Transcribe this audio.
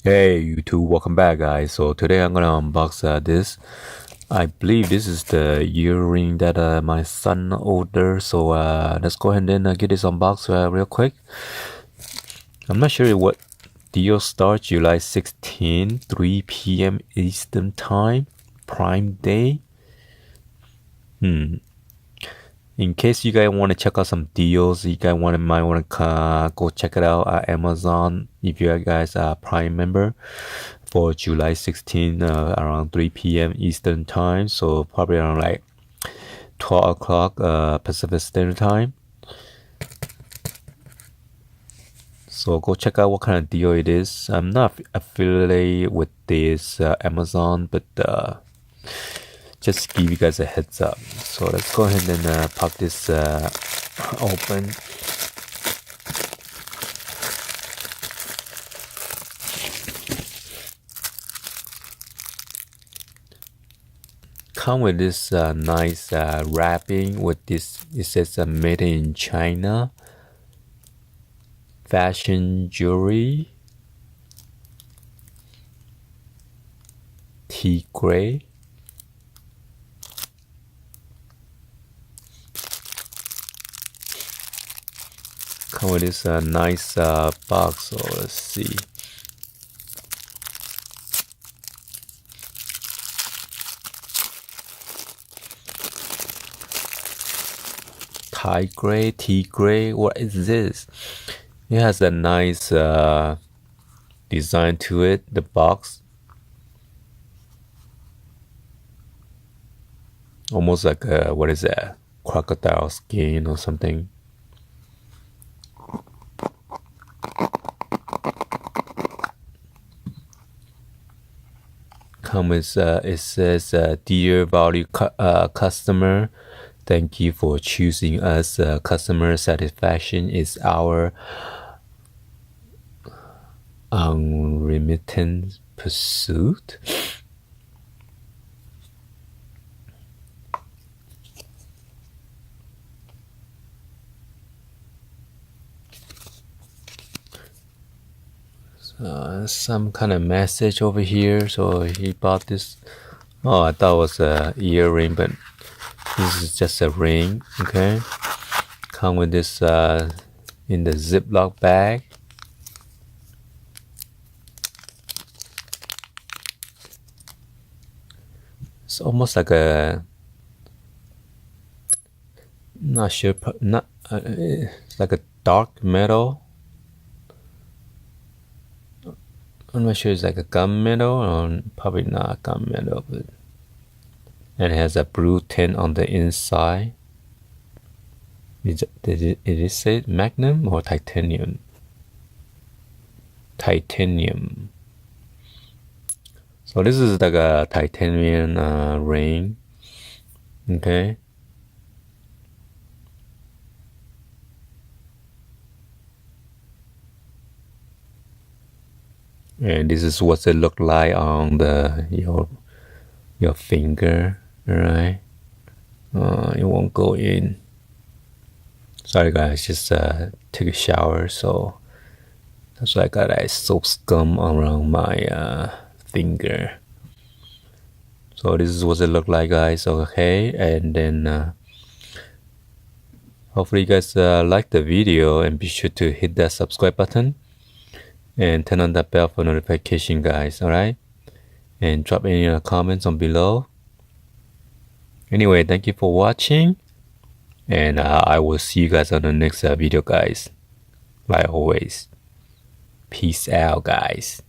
Hey YouTube, welcome back guys. So today I'm gonna unbox this. I believe this is the earring that my son ordered. So let's go ahead and get this unboxed real quick. I'm not sure what deal starts July 16, 3 p.m. Eastern Time, Prime Day. In case you guys want to check out some deals, you guys might want to go check it out at Amazon if you guys are Prime member for July 16 around 3 p.m. Eastern Time. So probably around like 12 o'clock Pacific Standard Time. So go check out what kind of deal it is. I'm not affiliated with this Amazon, but just give you guys a heads up. So let's go ahead and pop this open. Come with this nice wrapping with this. It says made in China. Fashion jewelry. TIGRADE. Come with this nice box. So let's see. TIGRADE, what is this? It has a nice design to it, the box. Almost like a, what is that? Crocodile skin or something. It says, dear valued customer, thank you for choosing us. Customer satisfaction is our unremitting pursuit. Some kind of message over here. So he bought this. Oh, I thought it was a earring, but this is just a ring. Okay, come with this in the Ziploc bag. It's almost like a, not sure, not it's like a dark metal. I'm not sure it's like a gunmetal or probably not gunmetal, but and it has a blue tint on the inside. Did it say magnum or titanium? Titanium. So this is like a titanium ring. Okay. And this is what it look like on the your finger, right? It won't go in. Sorry guys, just took a shower, so that's why I got a soap scum around my finger. So this is what it look like, guys. Okay, and then hopefully you guys like the video, and be sure to hit that subscribe button and turn on that bell for notification, guys. All right, and drop any comments on below. Anyway, thank you for watching, and I will see you guys on the next video, guys. Like always, peace out, guys.